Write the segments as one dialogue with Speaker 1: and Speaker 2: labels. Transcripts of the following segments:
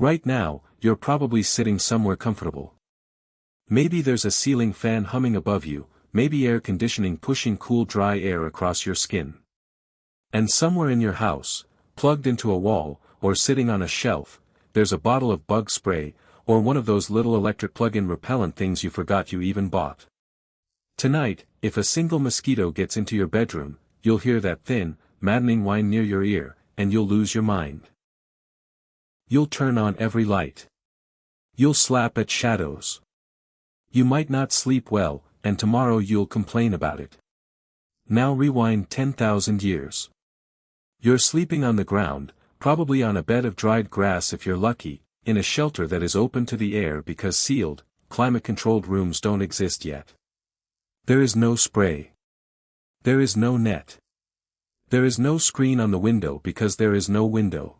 Speaker 1: Right now, you're probably sitting somewhere comfortable. Maybe there's a ceiling fan humming above you, maybe air conditioning pushing cool dry air across your skin. And somewhere in your house, plugged into a wall, or sitting on a shelf, there's a bottle of bug spray, or one of those little electric plug-in repellent things you forgot you even bought. Tonight, if a single mosquito gets into your bedroom, you'll hear that thin, maddening whine near your ear, and you'll lose your mind. You'll turn on every light. You'll slap at shadows. You might not sleep well, and tomorrow you'll complain about it. Now rewind 10,000 years. You're sleeping on the ground, probably on a bed of dried grass if you're lucky, in a shelter that is open to the air because sealed, climate-controlled rooms don't exist yet. There is no spray. There is no net. There is no screen on the window because there is no window.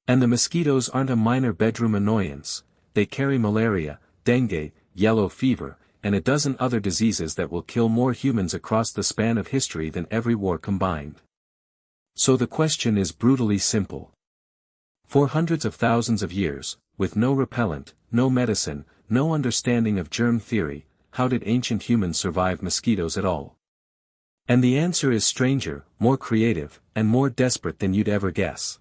Speaker 1: And the mosquitoes aren't a minor bedroom annoyance, they carry malaria, dengue, yellow fever, and a dozen other diseases that will kill more humans across the span of history than every war combined. So the question is brutally simple. For hundreds of thousands of years, with no repellent, no medicine, no understanding of germ theory, how did ancient humans survive mosquitoes at all? And the answer is stranger, more creative, and more desperate than you'd ever guess.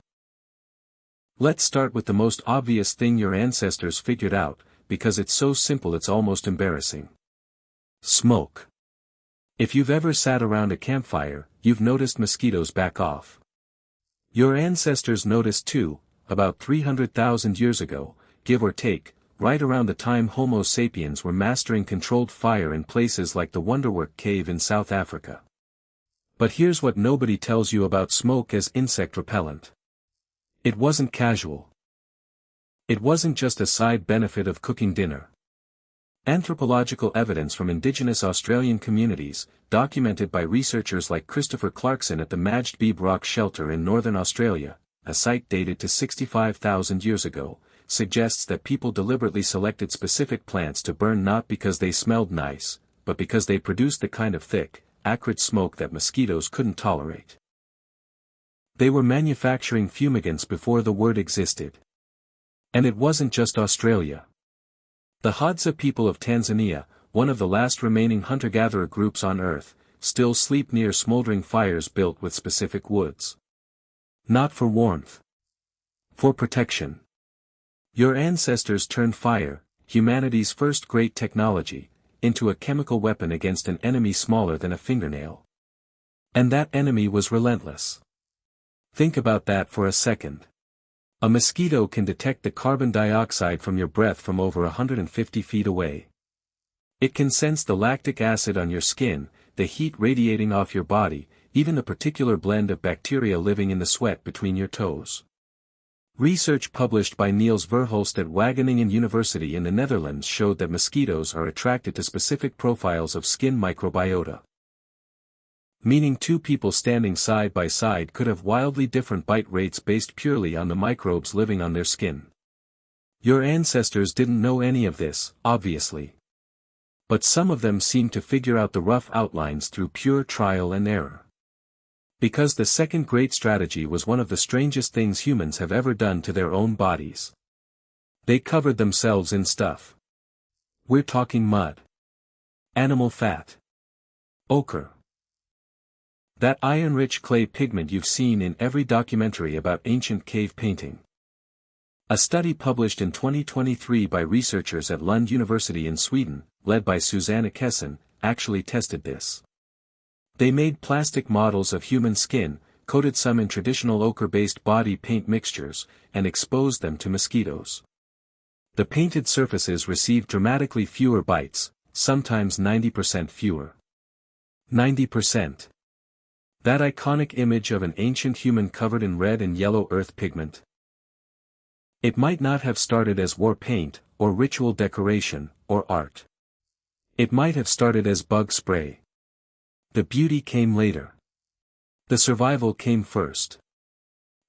Speaker 1: Let's start with the most obvious thing your ancestors figured out, because it's so simple it's almost embarrassing. Smoke. If you've ever sat around a campfire, you've noticed mosquitoes back off. Your ancestors noticed too, about 300,000 years ago, give or take, right around the time Homo sapiens were mastering controlled fire in places like the Wonderwork Cave in South Africa. But here's what nobody tells you about smoke as insect repellent. It wasn't casual. It wasn't just a side benefit of cooking dinner. Anthropological evidence from indigenous Australian communities, documented by researchers like Christopher Clarkson at the Majd Beeb Rock Shelter in northern Australia, a site dated to 65,000 years ago, suggests that people deliberately selected specific plants to burn not because they smelled nice, but because they produced the kind of thick, acrid smoke that mosquitoes couldn't tolerate. They were manufacturing fumigants before the word existed. And it wasn't just Australia. The Hadza people of Tanzania, one of the last remaining hunter-gatherer groups on Earth, still sleep near smoldering fires built with specific woods. Not for warmth. For protection. Your ancestors turned fire, humanity's first great technology, into a chemical weapon against an enemy smaller than a fingernail. And that enemy was relentless. Think about that for a second. A mosquito can detect the carbon dioxide from your breath from over 150 feet away. It can sense the lactic acid on your skin, the heat radiating off your body, even the particular blend of bacteria living in the sweat between your toes. Research published by Niels Verhulst at Wageningen University in the Netherlands showed that mosquitoes are attracted to specific profiles of skin microbiota. Meaning two people standing side by side could have wildly different bite rates based purely on the microbes living on their skin. Your ancestors didn't know any of this, obviously. But some of them seemed to figure out the rough outlines through pure trial and error. Because the second great strategy was one of the strangest things humans have ever done to their own bodies. They covered themselves in stuff. We're talking mud. Animal fat. Ochre. That iron-rich clay pigment you've seen in every documentary about ancient cave painting. A study published in 2023 by researchers at Lund University in Sweden, led by Susanna Kesson, actually tested this. They made plastic models of human skin, coated some in traditional ochre-based body paint mixtures, and exposed them to mosquitoes. The painted surfaces received dramatically fewer bites, sometimes 90% fewer. 90%. That iconic image of an ancient human covered in red and yellow earth pigment. It might not have started as war paint, or ritual decoration, or art. It might have started as bug spray. The beauty came later. The survival came first.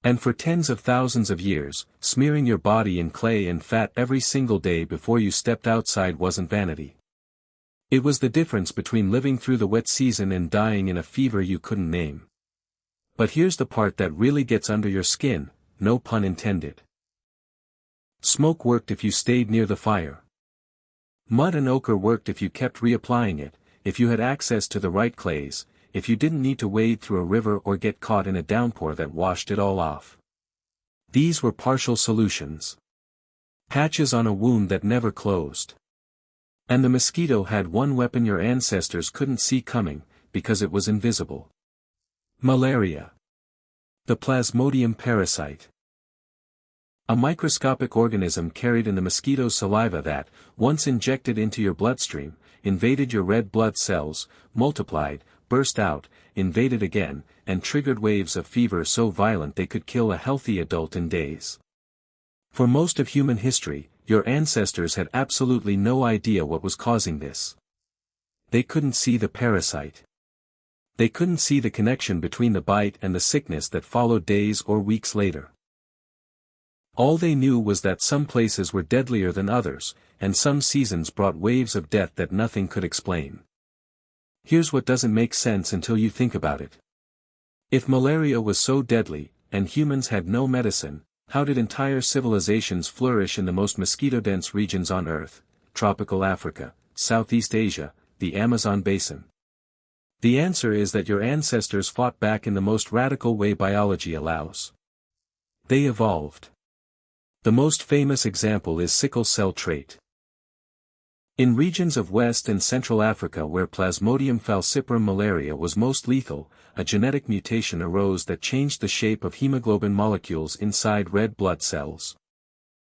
Speaker 1: And for tens of thousands of years, smearing your body in clay and fat every single day before you stepped outside wasn't vanity. It was the difference between living through the wet season and dying in a fever you couldn't name. But here's the part that really gets under your skin, no pun intended. Smoke worked if you stayed near the fire. Mud and ochre worked if you kept reapplying it, if you had access to the right clays, if you didn't need to wade through a river or get caught in a downpour that washed it all off. These were partial solutions. Patches on a wound that never closed. And the mosquito had one weapon your ancestors couldn't see coming, because it was invisible. Malaria. The Plasmodium parasite. A microscopic organism carried in the mosquito's saliva that, once injected into your bloodstream, invaded your red blood cells, multiplied, burst out, invaded again, and triggered waves of fever so violent they could kill a healthy adult in days. For most of human history, your ancestors had absolutely no idea what was causing this. They couldn't see the parasite. They couldn't see the connection between the bite and the sickness that followed days or weeks later. All they knew was that some places were deadlier than others, and some seasons brought waves of death that nothing could explain. Here's what doesn't make sense until you think about it. If malaria was so deadly, and humans had no medicine, how did entire civilizations flourish in the most mosquito-dense regions on Earth, tropical Africa, Southeast Asia, the Amazon basin? The answer is that your ancestors fought back in the most radical way biology allows. They evolved. The most famous example is sickle cell trait. In regions of West and Central Africa where Plasmodium falciparum malaria was most lethal, a genetic mutation arose that changed the shape of hemoglobin molecules inside red blood cells.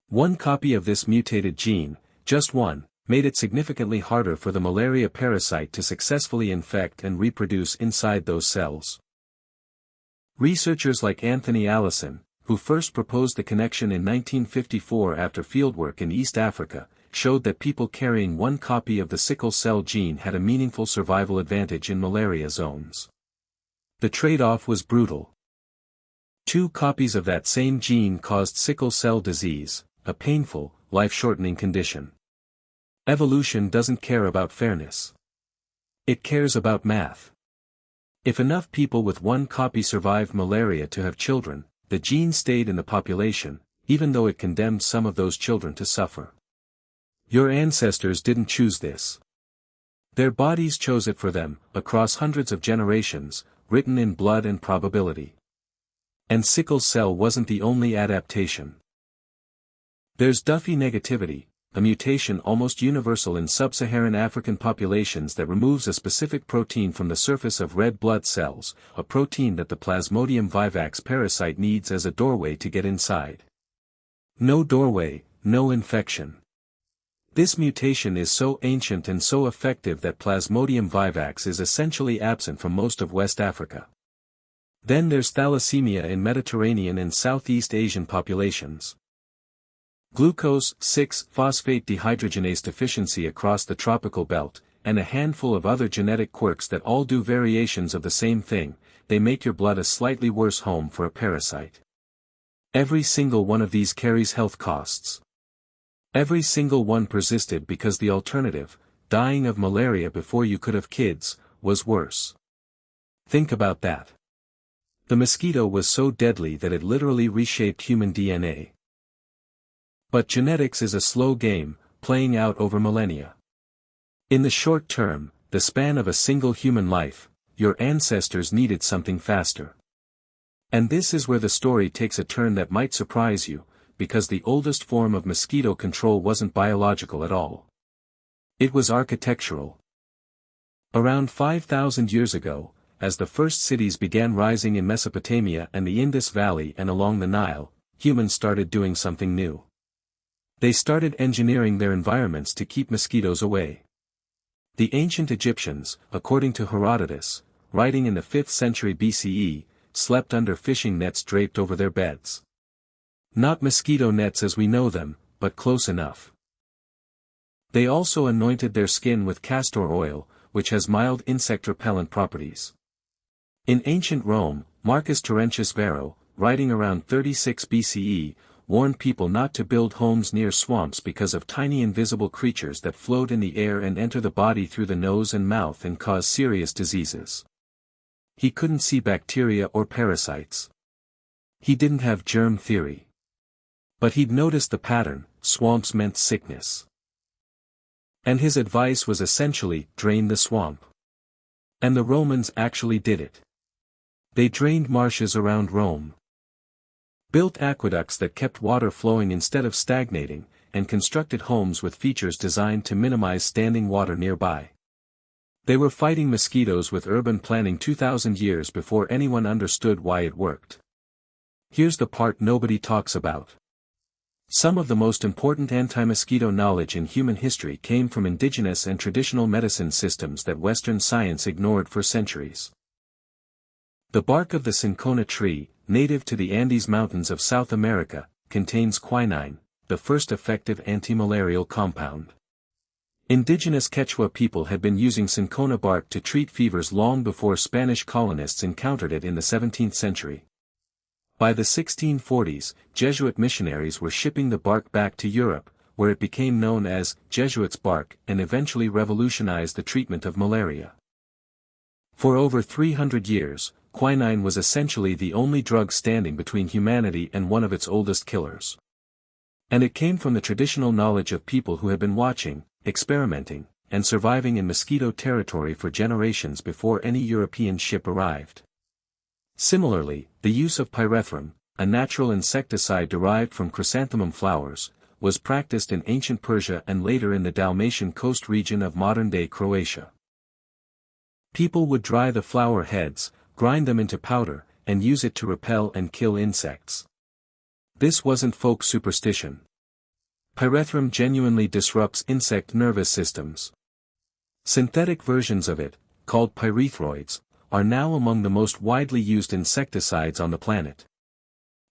Speaker 1: One copy of this mutated gene, just one, made it significantly harder for the malaria parasite to successfully infect and reproduce inside those cells. Researchers like Anthony Allison, who first proposed the connection in 1954 after fieldwork in East Africa, showed that people carrying one copy of the sickle cell gene had a meaningful survival advantage in malaria zones. The trade-off was brutal. 2 copies of that same gene caused sickle cell disease, a painful, life-shortening condition. Evolution doesn't care about fairness. It cares about math. If enough people with one copy survived malaria to have children, the gene stayed in the population, even though it condemned some of those children to suffer. Your ancestors didn't choose this. Their bodies chose it for them, across hundreds of generations, written in blood and probability. And sickle cell wasn't the only adaptation. There's Duffy negativity, a mutation almost universal in sub-Saharan African populations that removes a specific protein from the surface of red blood cells, a protein that the Plasmodium vivax parasite needs as a doorway to get inside. No doorway, no infection. This mutation is so ancient and so effective that Plasmodium vivax is essentially absent from most of West Africa. Then there's thalassemia in Mediterranean and Southeast Asian populations. Glucose 6-phosphate dehydrogenase deficiency across the tropical belt, and a handful of other genetic quirks that all do variations of the same thing, they make your blood a slightly worse home for a parasite. Every single one of these carries health costs. Every single one persisted because the alternative, dying of malaria before you could have kids, was worse. Think about that. The mosquito was so deadly that it literally reshaped human DNA. But genetics is a slow game, playing out over millennia. In the short term, the span of a single human life, your ancestors needed something faster. And this is where the story takes a turn that might surprise you, because the oldest form of mosquito control wasn't biological at all. It was architectural. Around 5,000 years ago, as the first cities began rising in Mesopotamia and the Indus Valley and along the Nile, humans started doing something new. They started engineering their environments to keep mosquitoes away. The ancient Egyptians, according to Herodotus, writing in the 5th century BCE, slept under fishing nets draped over their beds. Not mosquito nets as we know them, but close enough. They also anointed their skin with castor oil, which has mild insect repellent properties. In ancient Rome, Marcus Terentius Varro, writing around 36 BCE, warned people not to build homes near swamps because of tiny invisible creatures that float in the air and enter the body through the nose and mouth and cause serious diseases. He couldn't see bacteria or parasites. He didn't have germ theory. But he'd noticed the pattern: swamps meant sickness. And his advice was essentially, drain the swamp. And the Romans actually did it. They drained marshes around Rome, built aqueducts that kept water flowing instead of stagnating, and constructed homes with features designed to minimize standing water nearby. They were fighting mosquitoes with urban planning 2,000 years before anyone understood why it worked. Here's the part nobody talks about. Some of the most important anti-mosquito knowledge in human history came from indigenous and traditional medicine systems that Western science ignored for centuries. The bark of the cinchona tree, native to the Andes Mountains of South America, contains quinine, the first effective anti-malarial compound. Indigenous Quechua people had been using cinchona bark to treat fevers long before Spanish colonists encountered it in the 17th century. By the 1640s, Jesuit missionaries were shipping the bark back to Europe, where it became known as Jesuits' bark and eventually revolutionized the treatment of malaria. For over 300 years, quinine was essentially the only drug standing between humanity and one of its oldest killers. And it came from the traditional knowledge of people who had been watching, experimenting, and surviving in mosquito territory for generations before any European ship arrived. Similarly, the use of pyrethrum, a natural insecticide derived from chrysanthemum flowers, was practiced in ancient Persia and later in the Dalmatian coast region of modern-day Croatia. People would dry the flower heads, grind them into powder, and use it to repel and kill insects. This wasn't folk superstition. Pyrethrum genuinely disrupts insect nervous systems. Synthetic versions of it, called pyrethroids, are now among the most widely used insecticides on the planet.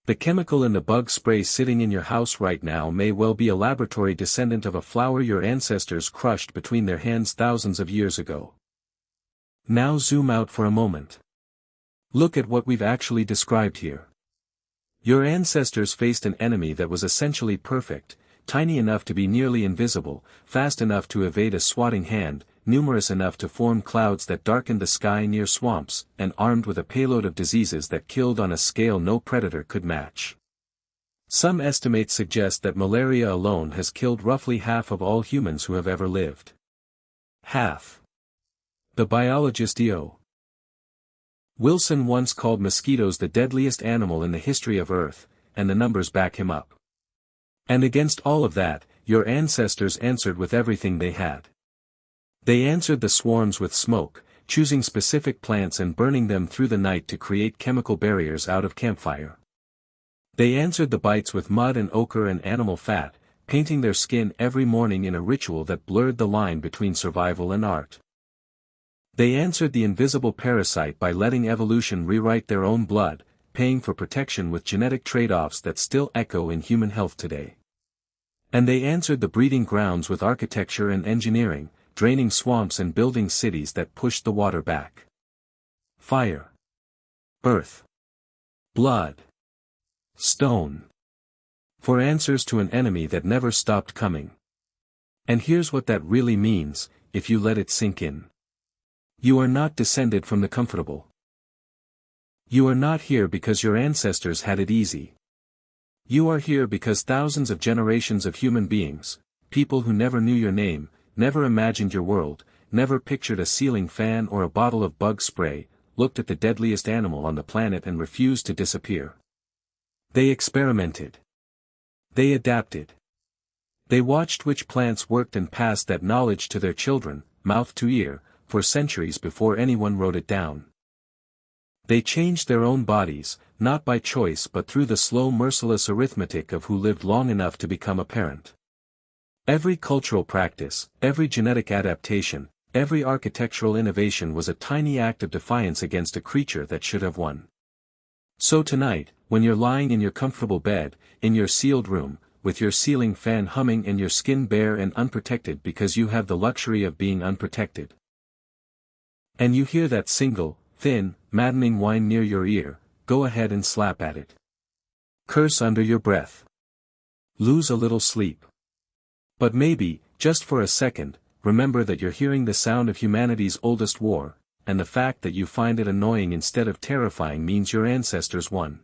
Speaker 1: The chemical in the bug spray sitting in your house right now may well be a laboratory descendant of a flower your ancestors crushed between their hands thousands of years ago. Now zoom out for a moment. Look at what we've actually described here. Your ancestors faced an enemy that was essentially perfect, tiny enough to be nearly invisible, fast enough to evade a swatting hand, numerous enough to form clouds that darkened the sky near swamps, and armed with a payload of diseases that killed on a scale no predator could match. Some estimates suggest that malaria alone has killed roughly half of all humans who have ever lived. Half. The biologist E.O. Wilson once called mosquitoes the deadliest animal in the history of Earth, and the numbers back him up. And against all of that, your ancestors answered with everything they had. They answered the swarms with smoke, choosing specific plants and burning them through the night to create chemical barriers out of campfire. They answered the bites with mud and ochre and animal fat, painting their skin every morning in a ritual that blurred the line between survival and art. They answered the invisible parasite by letting evolution rewrite their own blood, paying for protection with genetic trade-offs that still echo in human health today. And they answered the breeding grounds with architecture and engineering, draining swamps and building cities that pushed the water back. Fire. Earth. Blood. Stone. For answers to an enemy that never stopped coming. And here's what that really means, if you let it sink in. You are not descended from the comfortable. You are not here because your ancestors had it easy. You are here because thousands of generations of human beings, people who never knew your name, never imagined your world, never pictured a ceiling fan or a bottle of bug spray, looked at the deadliest animal on the planet and refused to disappear. They experimented. They adapted. They watched which plants worked and passed that knowledge to their children, mouth to ear, for centuries before anyone wrote it down. They changed their own bodies, not by choice but through the slow merciless arithmetic of who lived long enough to become a parent. Every cultural practice, every genetic adaptation, every architectural innovation was a tiny act of defiance against a creature that should have won. So tonight, when you're lying in your comfortable bed, in your sealed room, with your ceiling fan humming and your skin bare and unprotected because you have the luxury of being unprotected, and you hear that single, thin, maddening whine near your ear, go ahead and slap at it. Curse under your breath. Lose a little sleep. But maybe, just for a second, remember that you're hearing the sound of humanity's oldest war, and the fact that you find it annoying instead of terrifying means your ancestors won.